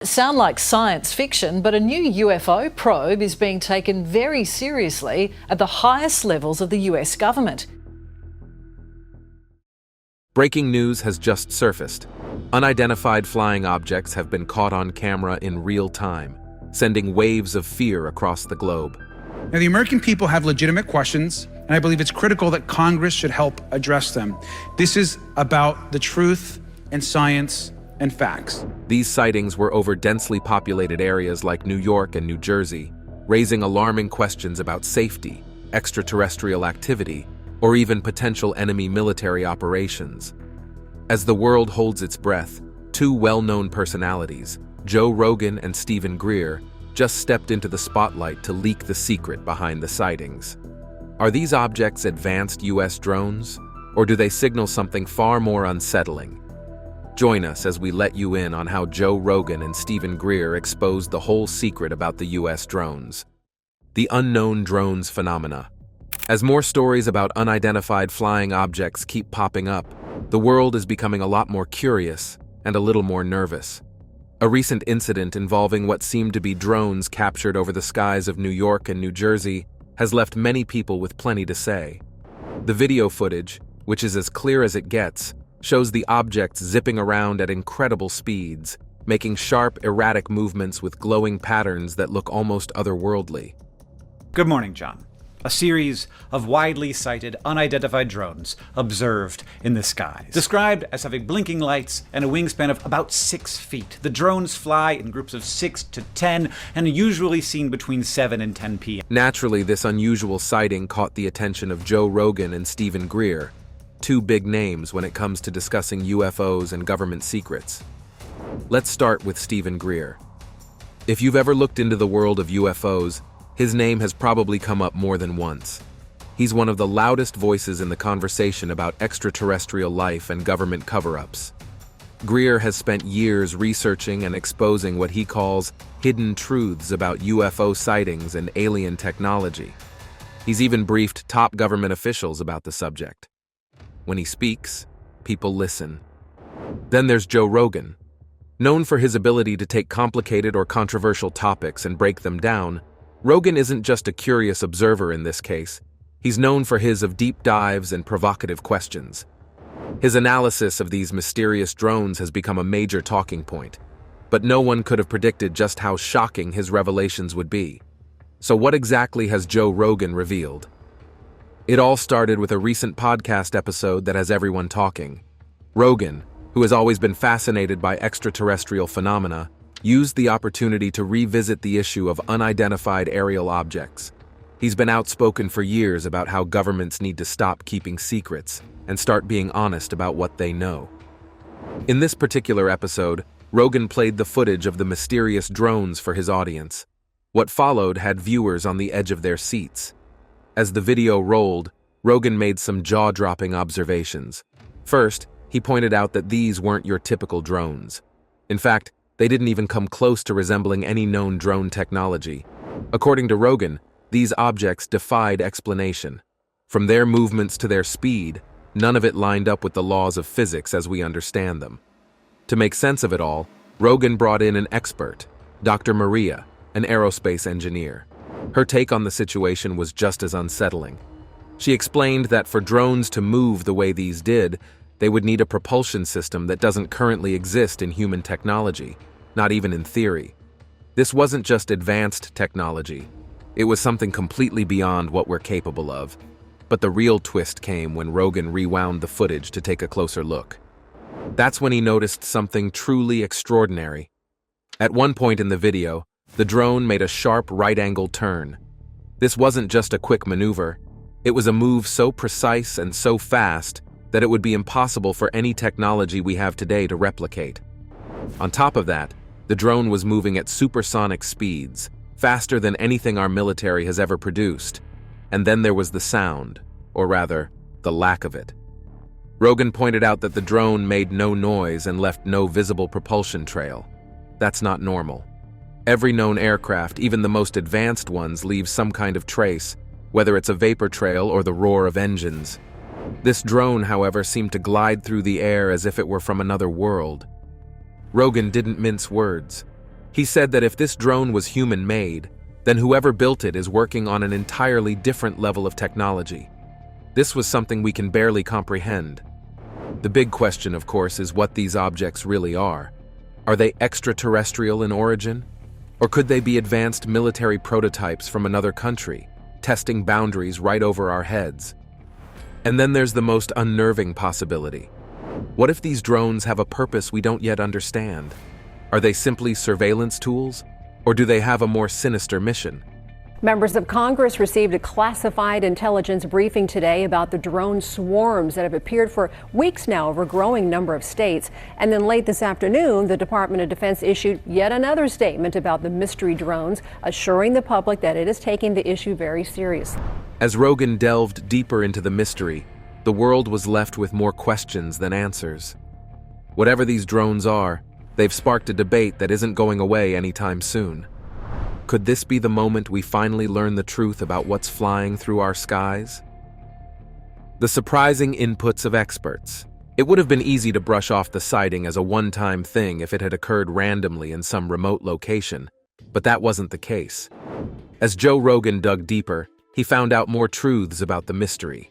Sound like science fiction, but a new UFO probe is being taken very seriously at the highest levels of the US government. Breaking news has just surfaced. Unidentified flying objects have been caught on camera in real time, sending waves of fear across the globe. Now, the American people have legitimate questions, and I believe it's critical that Congress should help address them. This is about the truth and science and facts. These sightings were over densely populated areas like New York and New Jersey, raising alarming questions about safety, extraterrestrial activity, or even potential enemy military operations. As the world holds its breath, two well-known personalities, Joe Rogan and Steven Greer, just stepped into the spotlight to leak the secret behind the sightings. Are these objects advanced US drones, or do they signal something far more unsettling? Join us as we let you in on how Joe Rogan and Steven Greer exposed the whole secret about the US drones. The unknown drones phenomena. As more stories about unidentified flying objects keep popping up, the world is becoming a lot more curious and a little more nervous. A recent incident involving what seemed to be drones captured over the skies of New York and New Jersey has left many people with plenty to say. The video footage, which is as clear as it gets, shows the objects zipping around at incredible speeds, making sharp, erratic movements with glowing patterns that look almost otherworldly. Good morning, John. A series of widely cited unidentified drones observed in the skies, described as having blinking lights and a wingspan of about 6 feet. The drones fly in groups of 6 to 10 and are usually seen between 7 and 10 p.m. Naturally, this unusual sighting caught the attention of Joe Rogan and Steven Greer, two big names when it comes to discussing UFOs and government secrets. Let's start with Steven Greer. If you've ever looked into the world of UFOs, his name has probably come up more than once. He's one of the loudest voices in the conversation about extraterrestrial life and government cover-ups. Greer has spent years researching and exposing what he calls hidden truths about UFO sightings and alien technology. He's even briefed top government officials about the subject. When he speaks, people listen. Then there's Joe Rogan. Known for his ability to take complicated or controversial topics and break them down, Rogan isn't just a curious observer in this case. He's known for his deep dives and provocative questions. His analysis of these mysterious drones has become a major talking point, but no one could have predicted just how shocking his revelations would be. So what exactly has Joe Rogan revealed? It all started with a recent podcast episode that has everyone talking. Rogan, who has always been fascinated by extraterrestrial phenomena, used the opportunity to revisit the issue of unidentified aerial objects. He's been outspoken for years about how governments need to stop keeping secrets and start being honest about what they know. In this particular episode, Rogan played the footage of the mysterious drones for his audience. What followed had viewers on the edge of their seats. As the video rolled, Rogan made some jaw-dropping observations. First, he pointed out that these weren't your typical drones. In fact, they didn't even come close to resembling any known drone technology. According to Rogan, these objects defied explanation. From their movements to their speed, none of it lined up with the laws of physics as we understand them. To make sense of it all, Rogan brought in an expert, Dr. Maria, an aerospace engineer. Her take on the situation was just as unsettling. She explained that for drones to move the way these did, they would need a propulsion system that doesn't currently exist in human technology, not even in theory. This wasn't just advanced technology. It was something completely beyond what we're capable of. But the real twist came when Rogan rewound the footage to take a closer look. That's when he noticed something truly extraordinary. At one point in the video, the drone made a sharp right-angle turn. This wasn't just a quick maneuver. It was a move so precise and so fast that it would be impossible for any technology we have today to replicate. On top of that, the drone was moving at supersonic speeds, faster than anything our military has ever produced. And then there was the sound, or rather, the lack of it. Rogan pointed out that the drone made no noise and left no visible propulsion trail. That's not normal. Every known aircraft, even the most advanced ones, leaves some kind of trace, whether it's a vapor trail or the roar of engines. This drone, however, seemed to glide through the air as if it were from another world. Rogan didn't mince words. He said that if this drone was human-made, then whoever built it is working on an entirely different level of technology. This was something we can barely comprehend. The big question, of course, is what these objects really are. Are they extraterrestrial in origin? Or could they be advanced military prototypes from another country, testing boundaries right over our heads? And then there's the most unnerving possibility. What if these drones have a purpose we don't yet understand? Are they simply surveillance tools? Or do they have a more sinister mission? Members of Congress received a classified intelligence briefing today about the drone swarms that have appeared for weeks now over a growing number of states. And then late this afternoon, the Department of Defense issued yet another statement about the mystery drones, assuring the public that it is taking the issue very seriously. As Rogan delved deeper into the mystery, the world was left with more questions than answers. Whatever these drones are, they've sparked a debate that isn't going away anytime soon. Could this be the moment we finally learn the truth about what's flying through our skies? The surprising inputs of experts. It would have been easy to brush off the sighting as a one-time thing if it had occurred randomly in some remote location, but that wasn't the case. As Joe Rogan dug deeper, he found out more truths about the mystery.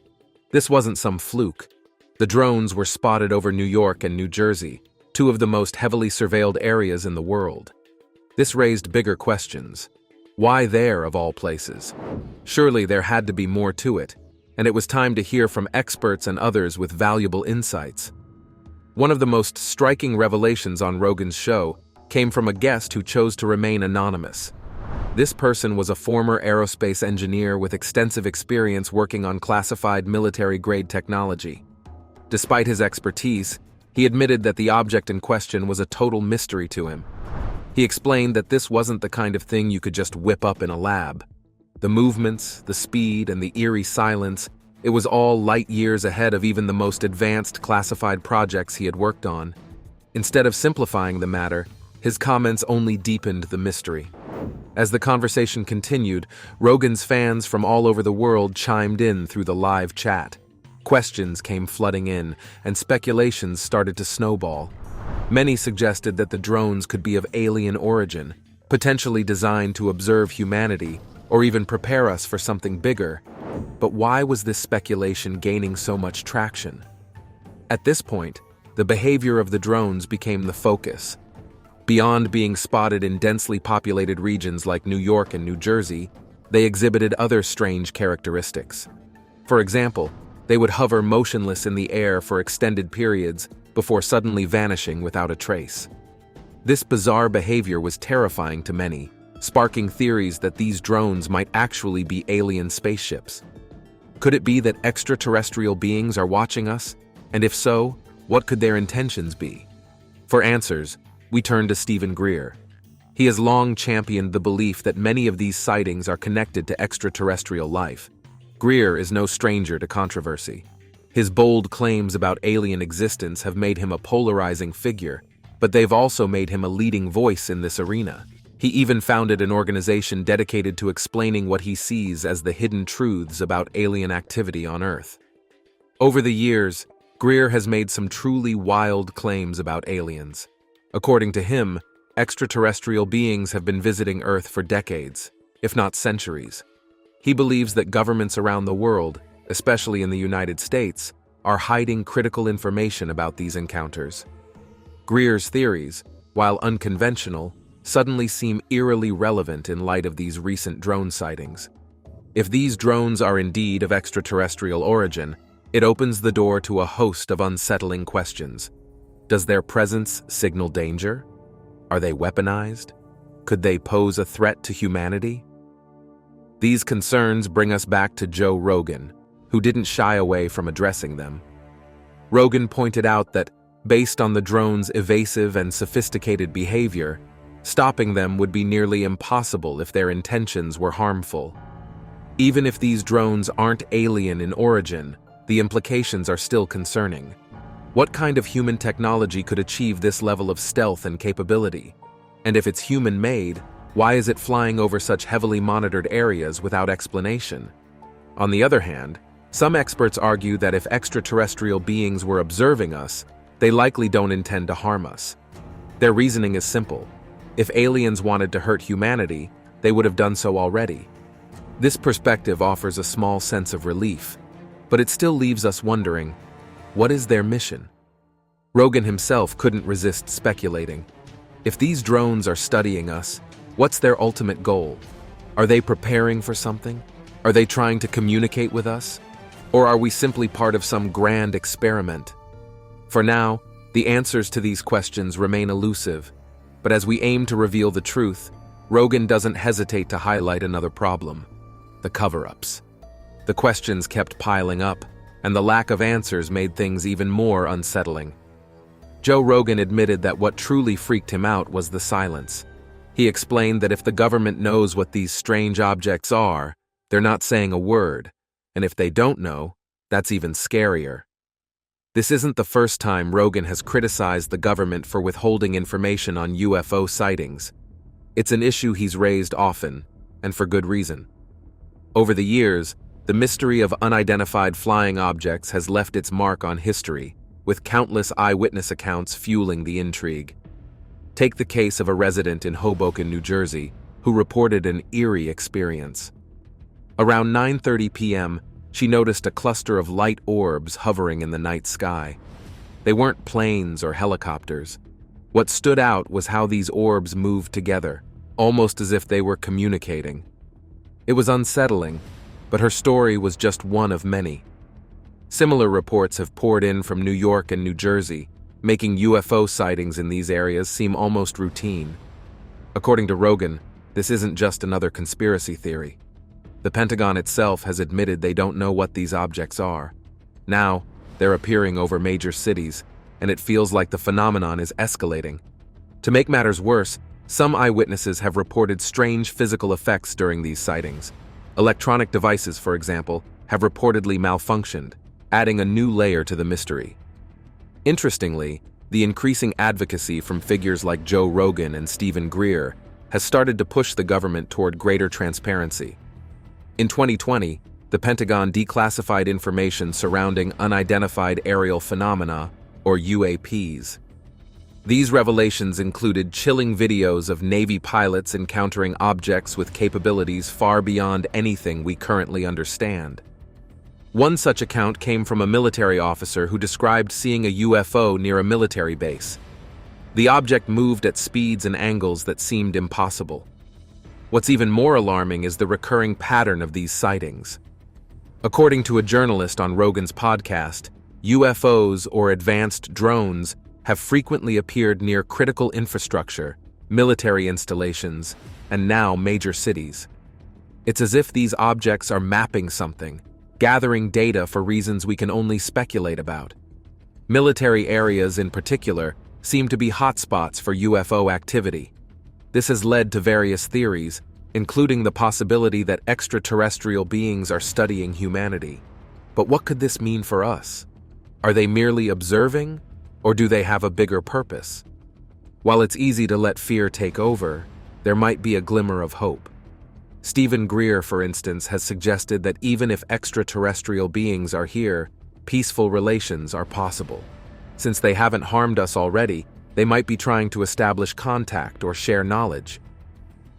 This wasn't some fluke. The drones were spotted over New York and New Jersey, two of the most heavily surveilled areas in the world. This raised bigger questions. Why there, of all places? Surely there had to be more to it, and it was time to hear from experts and others with valuable insights. One of the most striking revelations on Rogan's show came from a guest who chose to remain anonymous. This person was a former aerospace engineer with extensive experience working on classified military-grade technology. Despite his expertise, he admitted that the object in question was a total mystery to him. He explained that this wasn't the kind of thing you could just whip up in a lab. The movements, the speed, and the eerie silence, it was all light years ahead of even the most advanced classified projects he had worked on. Instead of simplifying the matter, his comments only deepened the mystery. As the conversation continued, Rogan's fans from all over the world chimed in through the live chat. Questions came flooding in, and speculations started to snowball. Many suggested that the drones could be of alien origin, potentially designed to observe humanity, or even prepare us for something bigger. But why was this speculation gaining so much traction? At this point, the behavior of the drones became the focus. Beyond being spotted in densely populated regions like New York and New Jersey, they exhibited other strange characteristics. For example, they would hover motionless in the air for extended periods before suddenly vanishing without a trace. This bizarre behavior was terrifying to many, sparking theories that these drones might actually be alien spaceships. Could it be that extraterrestrial beings are watching us? And if so, what could their intentions be? For answers, we turn to Steven Greer. He has long championed the belief that many of these sightings are connected to extraterrestrial life. Greer is no stranger to controversy. His bold claims about alien existence have made him a polarizing figure, but they've also made him a leading voice in this arena. He even founded an organization dedicated to explaining what he sees as the hidden truths about alien activity on Earth. Over the years, Greer has made some truly wild claims about aliens. According to him, extraterrestrial beings have been visiting Earth for decades, if not centuries. He believes that governments around the world, especially in the United States, are hiding critical information about these encounters. Greer's theories, while unconventional, suddenly seem eerily relevant in light of these recent drone sightings. If these drones are indeed of extraterrestrial origin, it opens the door to a host of unsettling questions. Does their presence signal danger? Are they weaponized? Could they pose a threat to humanity? These concerns bring us back to Joe Rogan, who didn't shy away from addressing them. Rogan pointed out that, based on the drones' evasive and sophisticated behavior, stopping them would be nearly impossible if their intentions were harmful. Even if these drones aren't alien in origin, the implications are still concerning. What kind of human technology could achieve this level of stealth and capability? And if it's human-made, why is it flying over such heavily monitored areas without explanation? On the other hand, some experts argue that if extraterrestrial beings were observing us, they likely don't intend to harm us. Their reasoning is simple. If aliens wanted to hurt humanity, they would have done so already. This perspective offers a small sense of relief, but it still leaves us wondering, what is their mission? Rogan himself couldn't resist speculating. If these drones are studying us, what's their ultimate goal? Are they preparing for something? Are they trying to communicate with us? Or are we simply part of some grand experiment? For now, the answers to these questions remain elusive, but as we aim to reveal the truth, Rogan doesn't hesitate to highlight another problem: the cover-ups. The questions kept piling up, and the lack of answers made things even more unsettling. Joe Rogan admitted that what truly freaked him out was the silence. He explained that if the government knows what these strange objects are, they're not saying a word, and if they don't know, that's even scarier. This isn't the first time Rogan has criticized the government for withholding information on UFO sightings. It's an issue he's raised often, and for good reason. Over the years, the mystery of unidentified flying objects has left its mark on history, with countless eyewitness accounts fueling the intrigue. Take the case of a resident in Hoboken, New Jersey, who reported an eerie experience. Around 9:30 p.m., she noticed a cluster of light orbs hovering in the night sky. They weren't planes or helicopters. What stood out was how these orbs moved together, almost as if they were communicating. It was unsettling, but her story was just one of many. Similar reports have poured in from New York and New Jersey, making UFO sightings in these areas seem almost routine. According to Rogan, this isn't just another conspiracy theory. The Pentagon itself has admitted they don't know what these objects are. Now, they're appearing over major cities, and it feels like the phenomenon is escalating. To make matters worse, some eyewitnesses have reported strange physical effects during these sightings. Electronic devices, for example, have reportedly malfunctioned, adding a new layer to the mystery. Interestingly, the increasing advocacy from figures like Joe Rogan and Steven Greer has started to push the government toward greater transparency. In 2020, the Pentagon declassified information surrounding unidentified aerial phenomena, or UAPs. These revelations included chilling videos of Navy pilots encountering objects with capabilities far beyond anything we currently understand. One such account came from a military officer who described seeing a UFO near a military base. The object moved at speeds and angles that seemed impossible. What's even more alarming is the recurring pattern of these sightings. According to a journalist on Rogan's podcast, UFOs, or advanced drones, have frequently appeared near critical infrastructure, military installations, and now major cities. It's as if these objects are mapping something, gathering data for reasons we can only speculate about. Military areas in particular seem to be hotspots for UFO activity. This has led to various theories, including the possibility that extraterrestrial beings are studying humanity. But what could this mean for us? Are they merely observing, or do they have a bigger purpose? While it's easy to let fear take over, there might be a glimmer of hope. Steven Greer, for instance, has suggested that even if extraterrestrial beings are here, peaceful relations are possible. Since they haven't harmed us already, they might be trying to establish contact or share knowledge.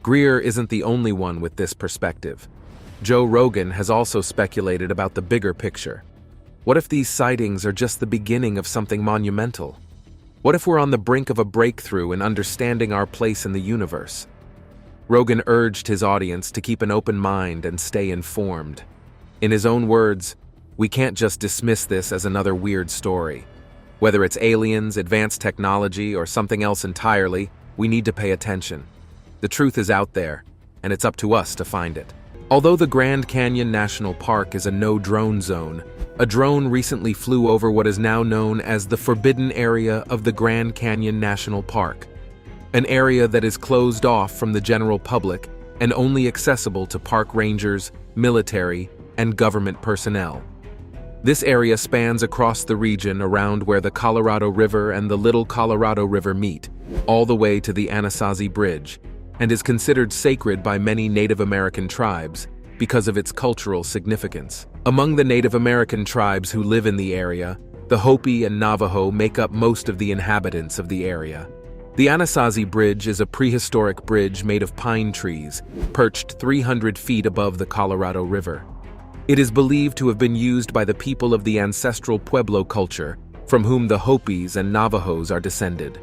Greer isn't the only one with this perspective. Joe Rogan has also speculated about the bigger picture. What if these sightings are just the beginning of something monumental? What if we're on the brink of a breakthrough in understanding our place in the universe? Rogan urged his audience to keep an open mind and stay informed. In his own words, we can't just dismiss this as another weird story. Whether it's aliens, advanced technology, or something else entirely, we need to pay attention. The truth is out there, and it's up to us to find it. Although the Grand Canyon National Park is a no-drone zone, a drone recently flew over what is now known as the Forbidden Area of the Grand Canyon National Park, an area that is closed off from the general public and only accessible to park rangers, military, and government personnel. This area spans across the region around where the Colorado River and the Little Colorado River meet, all the way to the Anasazi Bridge, and is considered sacred by many Native American tribes because of its cultural significance. Among the Native American tribes who live in the area, the Hopi and Navajo make up most of the inhabitants of the area. The Anasazi Bridge is a prehistoric bridge made of pine trees, perched 300 feet above the Colorado River. It is believed to have been used by the people of the ancestral Pueblo culture, from whom the Hopis and Navajos are descended.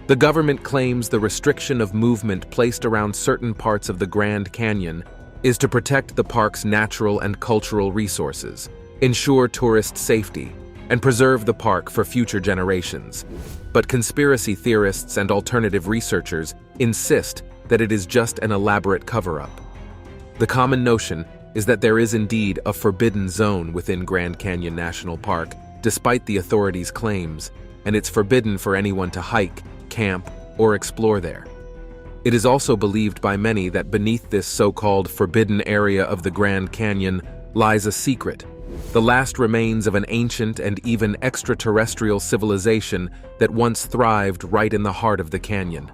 The government claims the restriction of movement placed around certain parts of the Grand Canyon is to protect the park's natural and cultural resources, ensure tourist safety, and preserve the park for future generations. But conspiracy theorists and alternative researchers insist that it is just an elaborate cover-up. The common notion is that there is indeed a forbidden zone within Grand Canyon National Park, despite the authorities' claims, and it's forbidden for anyone to hike, camp, or explore there. It is also believed by many that beneath this so-called forbidden area of the Grand Canyon lies a secret, the last remains of an ancient and even extraterrestrial civilization that once thrived right in the heart of the canyon.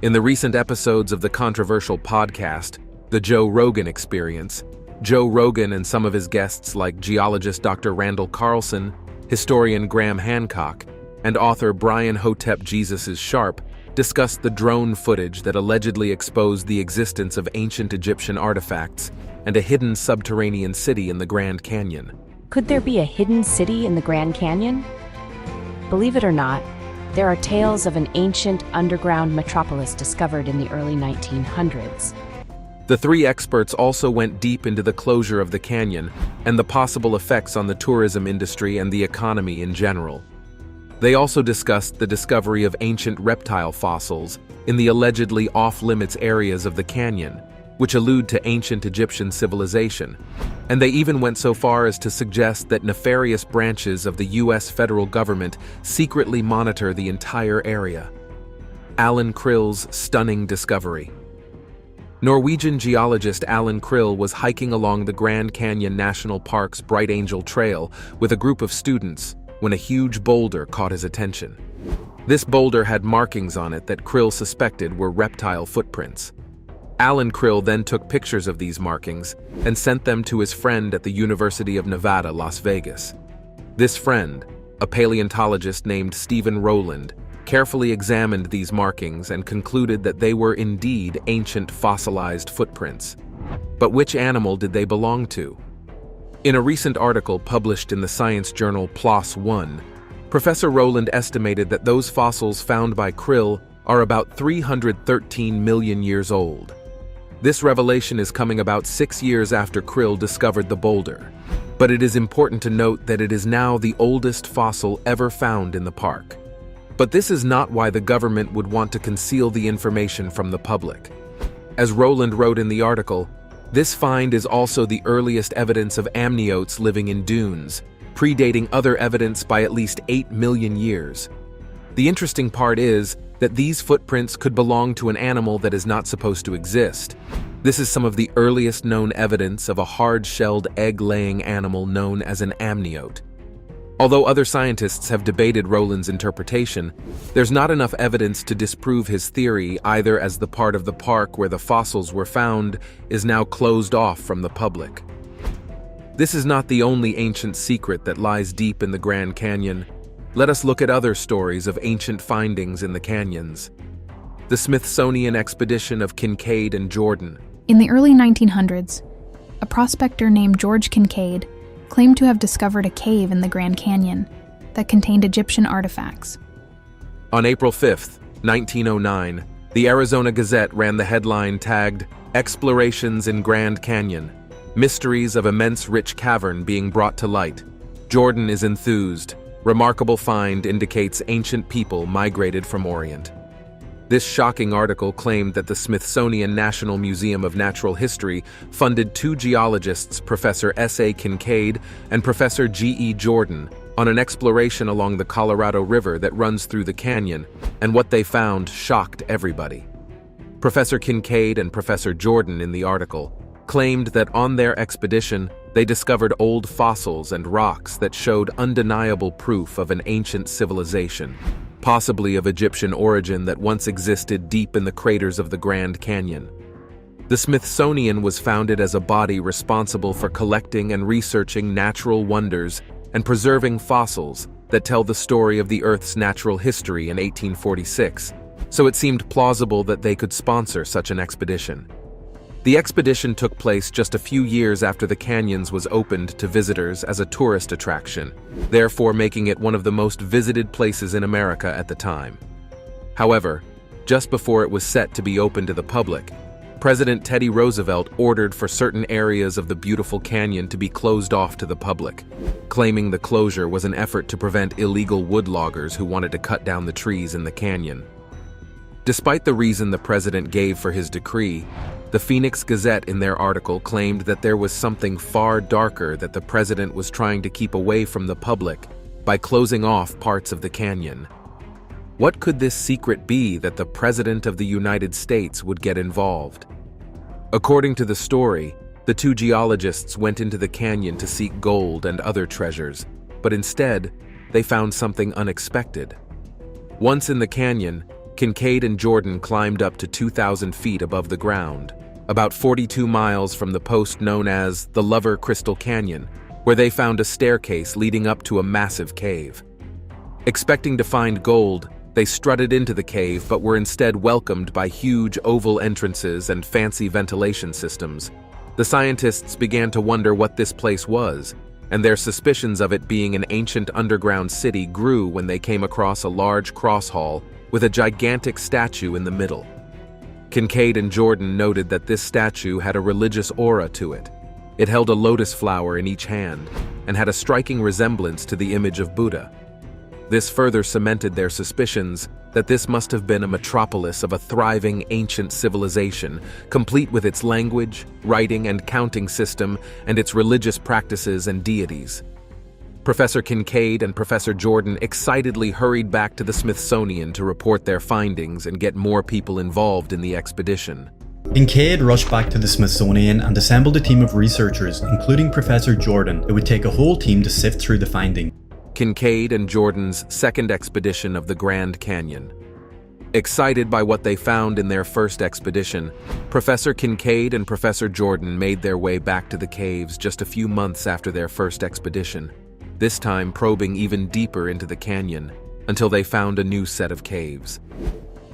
In the recent episodes of the controversial podcast, The Joe Rogan Experience, Joe Rogan and some of his guests like geologist Dr. Randall Carlson, historian Graham Hancock, and author Brian Hotep Jesus Sharp discussed the drone footage that allegedly exposed the existence of ancient Egyptian artifacts and a hidden subterranean city in the Grand Canyon. Could there be a hidden city in the Grand Canyon? Believe it or not, there are tales of an ancient underground metropolis discovered in the early 1900s. The three experts also went deep into the closure of the canyon and the possible effects on the tourism industry and the economy in general. They also discussed the discovery of ancient reptile fossils in the allegedly off-limits areas of the canyon, which allude to ancient Egyptian civilization, and they even went so far as to suggest that nefarious branches of the U.S. federal government secretly monitor the entire area. Alan Krill's stunning discovery. Norwegian geologist Alan Krill was hiking along the Grand Canyon National Park's Bright Angel Trail with a group of students when a huge boulder caught his attention. This boulder had markings on it that Krill suspected were reptile footprints. Alan Krill then took pictures of these markings and sent them to his friend at the University of Nevada, Las Vegas. This friend, a paleontologist named Stephen Rowland, carefully examined these markings and concluded that they were indeed ancient fossilized footprints. But which animal did they belong to? In a recent article published in the science journal PLOS One, Professor Rowland estimated that those fossils found by Krill are about 313 million years old. This revelation is coming about 6 years after Krill discovered the boulder, but it is important to note that it is now the oldest fossil ever found in the park. But this is not why the government would want to conceal the information from the public. As Rowland wrote in the article, this find is also the earliest evidence of amniotes living in dunes, predating other evidence by at least 8 million years. The interesting part is that these footprints could belong to an animal that is not supposed to exist. This is some of the earliest known evidence of a hard-shelled egg-laying animal known as an amniote. Although other scientists have debated Rowland's interpretation, there's not enough evidence to disprove his theory either, as the part of the park where the fossils were found is now closed off from the public. This is not the only ancient secret that lies deep in the Grand Canyon. Let us look at other stories of ancient findings in the canyons. The Smithsonian Expedition of Kincaid and Jordan. In the early 1900s, a prospector named George Kincaid claimed to have discovered a cave in the Grand Canyon that contained Egyptian artifacts. On April 5, 1909, the Arizona Gazette ran the headline tagged, "Explorations in Grand Canyon. Mysteries of immense rich cavern being brought to light. Jordan is enthused. Remarkable find indicates ancient people migrated from Orient." This shocking article claimed that the Smithsonian National Museum of Natural History funded two geologists, Professor S.A. Kincaid and Professor G.E. Jordan, on an exploration along the Colorado River that runs through the canyon, and what they found shocked everybody. Professor Kincaid and Professor Jordan, in the article, claimed that on their expedition, they discovered old fossils and rocks that showed undeniable proof of an ancient civilization, possibly of Egyptian origin, that once existed deep in the craters of the Grand Canyon. The Smithsonian was founded as a body responsible for collecting and researching natural wonders and preserving fossils that tell the story of the Earth's natural history in 1846, so it seemed plausible that they could sponsor such an expedition. The expedition took place just a few years after the canyons was opened to visitors as a tourist attraction, therefore making it one of the most visited places in America at the time. However, just before it was set to be open to the public, President Teddy Roosevelt ordered for certain areas of the beautiful canyon to be closed off to the public, claiming the closure was an effort to prevent illegal woodloggers who wanted to cut down the trees in the canyon. Despite the reason the president gave for his decree, the Phoenix Gazette in their article claimed that there was something far darker that the president was trying to keep away from the public by closing off parts of the canyon. What could this secret be that the President of the United States would get involved? According to the story, the two geologists went into the canyon to seek gold and other treasures, but instead, they found something unexpected. Once in the canyon, Kincaid and Jordan climbed up to 2,000 feet above the ground, about 42 miles from the post known as the Lover Crystal Canyon, where they found a staircase leading up to a massive cave. Expecting to find gold, they strutted into the cave but were instead welcomed by huge oval entrances and fancy ventilation systems. The scientists began to wonder what this place was, and their suspicions of it being an ancient underground city grew when they came across a large cross hall with a gigantic statue in the middle. Kincaid and Jordan noted that this statue had a religious aura to it. It held a lotus flower in each hand and had a striking resemblance to the image of Buddha. This further cemented their suspicions that this must have been a metropolis of a thriving ancient civilization, complete with its language, writing, and counting system, and its religious practices and deities. Professor Kincaid and Professor Jordan excitedly hurried back to the Smithsonian to report their findings and get more people involved in the expedition. Kincaid rushed back to the Smithsonian and assembled a team of researchers, including Professor Jordan. It would take a whole team to sift through the findings. Kincaid and Jordan's second expedition of the Grand Canyon. Excited by what they found in their first expedition, Professor Kincaid and Professor Jordan made their way back to the caves just a few months after their first expedition, this time probing even deeper into the canyon until they found a new set of caves.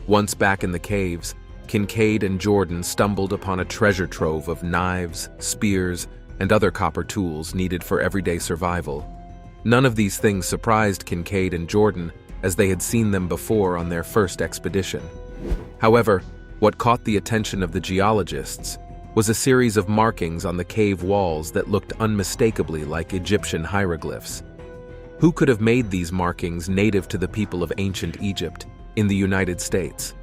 Once back in the caves, Kincaid and Jordan stumbled upon a treasure trove of knives, spears, and other copper tools needed for everyday survival. None of these things surprised Kincaid and Jordan, as they had seen them before on their first expedition. However, what caught the attention of the geologists was a series of markings on the cave walls that looked unmistakably like Egyptian hieroglyphs. Who could have made these markings native to the people of ancient Egypt in the United States?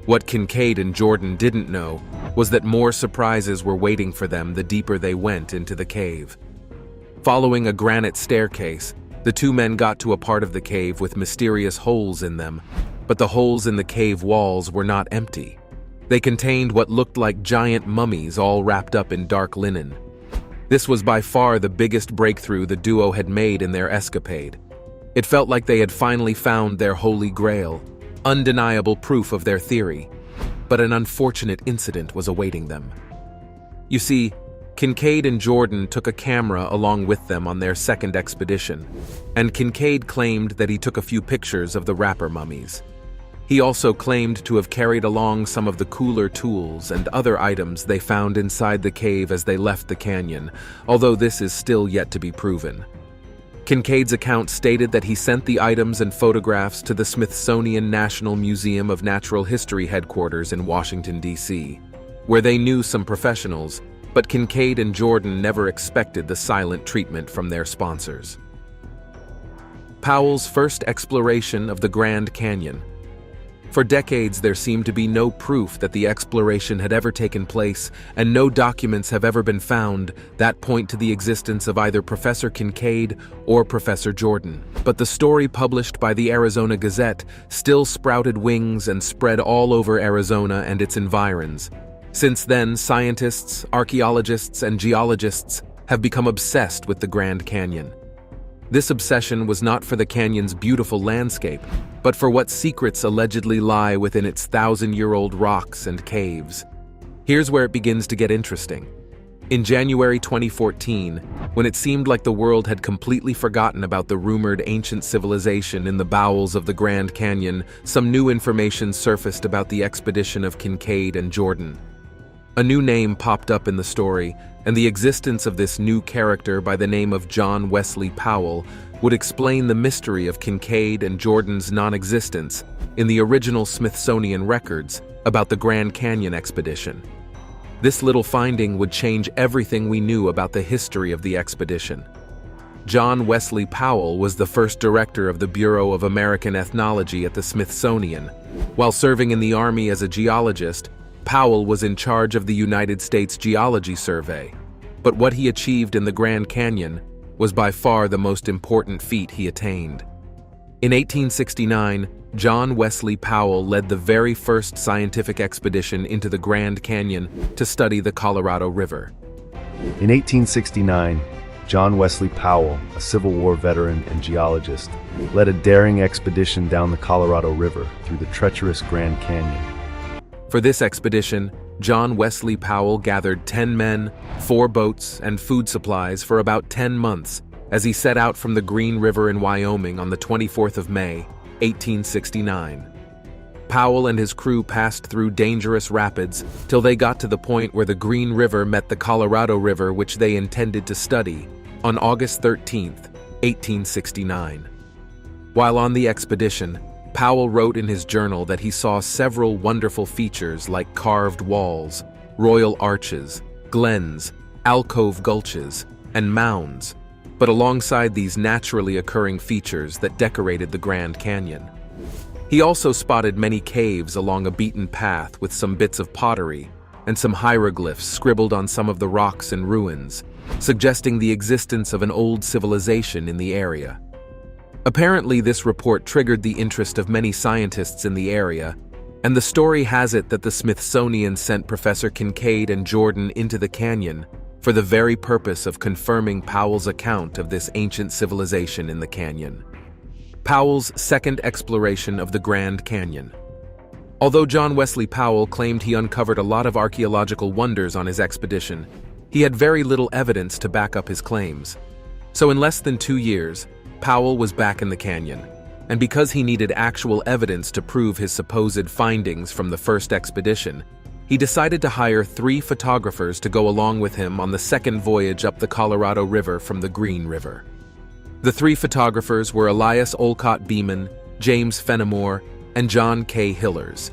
What Kincaid and Jordan didn't know was that more surprises were waiting for them the deeper they went into the cave. Following a granite staircase, the two men got to a part of the cave with mysterious holes in them, but the holes in the cave walls were not empty. They contained what looked like giant mummies all wrapped up in dark linen. This was by far the biggest breakthrough the duo had made in their escapade. It felt like they had finally found their holy grail, undeniable proof of their theory, but an unfortunate incident was awaiting them. You see, Kincaid and Jordan took a camera along with them on their second expedition, and Kincaid claimed that he took a few pictures of the wrapper mummies. He also claimed to have carried along some of the cooler tools and other items they found inside the cave as they left the canyon, although this is still yet to be proven. Kincaid's account stated that he sent the items and photographs to the Smithsonian National Museum of Natural History headquarters in Washington, D.C., where they knew some professionals, but Kincaid and Jordan never expected the silent treatment from their sponsors. Powell's first exploration of the Grand Canyon. For decades, there seemed to be no proof that the exploration had ever taken place, and no documents have ever been found that point to the existence of either Professor Kincaid or Professor Jordan. But the story published by the Arizona Gazette still sprouted wings and spread all over Arizona and its environs. Since then, scientists, archaeologists, and geologists have become obsessed with the Grand Canyon. This obsession was not for the canyon's beautiful landscape, but for what secrets allegedly lie within its 1,000-year-old rocks and caves. Here's where it begins to get interesting. In January 2014, when it seemed like the world had completely forgotten about the rumored ancient civilization in the bowels of the Grand Canyon, some new information surfaced about the expedition of Kincaid and Jordan. A new name popped up in the story, and the existence of this new character by the name of John Wesley Powell would explain the mystery of Kincaid and Jordan's non-existence in the original Smithsonian records about the Grand Canyon expedition. This little finding would change everything we knew about the history of the expedition. John Wesley Powell was the first director of the Bureau of American Ethnology at the Smithsonian. While serving in the Army as a geologist, Powell was in charge of the United States Geology Survey. But what he achieved in the Grand Canyon was by far the most important feat he attained. In 1869, John Wesley Powell led the very first scientific expedition into the Grand Canyon to study the Colorado River. In 1869, John Wesley Powell, a Civil War veteran and geologist, led a daring expedition down the Colorado River through the treacherous Grand Canyon. For this expedition, John Wesley Powell gathered 10 men, 4 boats, and food supplies for about 10 months as he set out from the Green River in Wyoming on the 24th of May, 1869. Powell and his crew passed through dangerous rapids till they got to the point where the Green River met the Colorado River, which they intended to study, on August 13th, 1869. While on the expedition, Powell wrote in his journal that he saw several wonderful features like carved walls, royal arches, glens, alcove gulches, and mounds, but alongside these naturally occurring features that decorated the Grand Canyon. He also spotted many caves along a beaten path with some bits of pottery and some hieroglyphs scribbled on some of the rocks and ruins, suggesting the existence of an old civilization in the area. Apparently, this report triggered the interest of many scientists in the area, and the story has it that the Smithsonian sent Professor Kincaid and Jordan into the canyon for the very purpose of confirming Powell's account of this ancient civilization in the canyon. Powell's second exploration of the Grand Canyon. Although John Wesley Powell claimed he uncovered a lot of archaeological wonders on his expedition, he had very little evidence to back up his claims. So in less than 2 years, Powell was back in the canyon, and because he needed actual evidence to prove his supposed findings from the first expedition, he decided to hire 3 photographers to go along with him on the second voyage up the Colorado River from the Green River. The 3 photographers were Elias Olcott Beeman, James Fenimore, and John K. Hillers.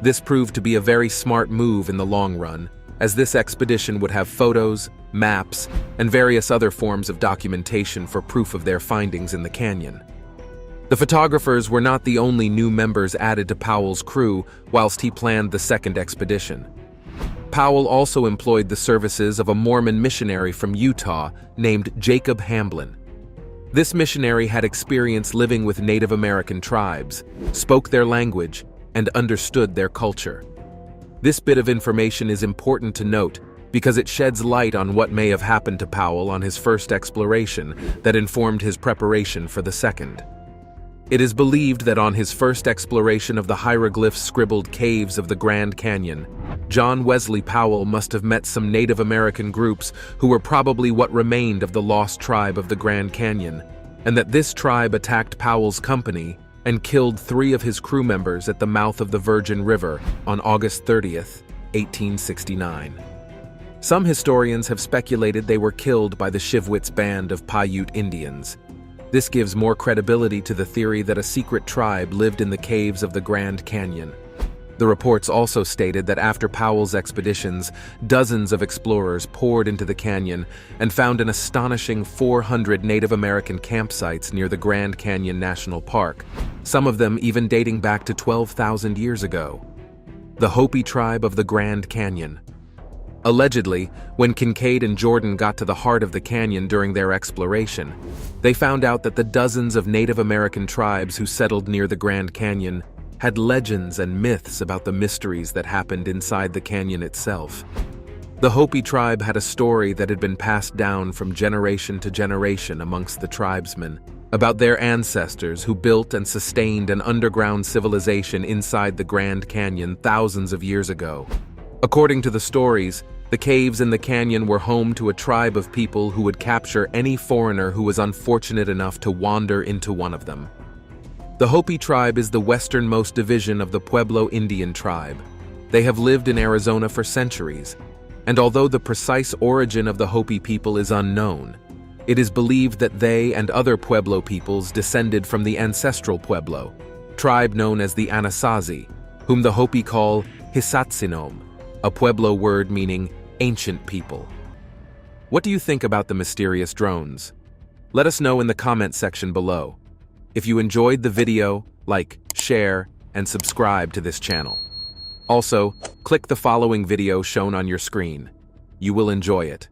This proved to be a very smart move in the long run, as this expedition would have photos, maps, and various other forms of documentation for proof of their findings in the canyon. The photographers were not the only new members added to Powell's crew whilst he planned the second expedition. Powell also employed the services of a Mormon missionary from Utah named Jacob Hamblin. This missionary had experience living with Native American tribes, spoke their language, and understood their culture. This bit of information is important to note because it sheds light on what may have happened to Powell on his first exploration that informed his preparation for the second. It is believed that on his first exploration of the hieroglyph-scribbled caves of the Grand Canyon, John Wesley Powell must have met some Native American groups who were probably what remained of the lost tribe of the Grand Canyon, and that this tribe attacked Powell's company and killed 3 of his crew members at the mouth of the Virgin River on August 30th, 1869. Some historians have speculated they were killed by the Shivwits band of Paiute Indians. This gives more credibility to the theory that a secret tribe lived in the caves of the Grand Canyon. The reports also stated that after Powell's expeditions, dozens of explorers poured into the canyon and found an astonishing 400 Native American campsites near the Grand Canyon National Park, some of them even dating back to 12,000 years ago. The Hopi Tribe of the Grand Canyon. Allegedly, when Kincaid and Jordan got to the heart of the canyon during their exploration, they found out that the dozens of Native American tribes who settled near the Grand Canyon had legends and myths about the mysteries that happened inside the canyon itself. The Hopi tribe had a story that had been passed down from generation to generation amongst the tribesmen about their ancestors who built and sustained an underground civilization inside the Grand Canyon thousands of years ago. According to the stories, the caves in the canyon were home to a tribe of people who would capture any foreigner who was unfortunate enough to wander into one of them. The Hopi Tribe is the westernmost division of the Pueblo Indian tribe. They have lived in Arizona for centuries, and although the precise origin of the Hopi people is unknown, it is believed that they and other Pueblo peoples descended from the ancestral Pueblo, tribe known as the Anasazi, whom the Hopi call Hisatsinom, a Pueblo word meaning ancient people. What do you think about the mysterious drones? Let us know in the comment section below. If you enjoyed the video, like, share, and subscribe to this channel. Also, click the following video shown on your screen. You will enjoy it.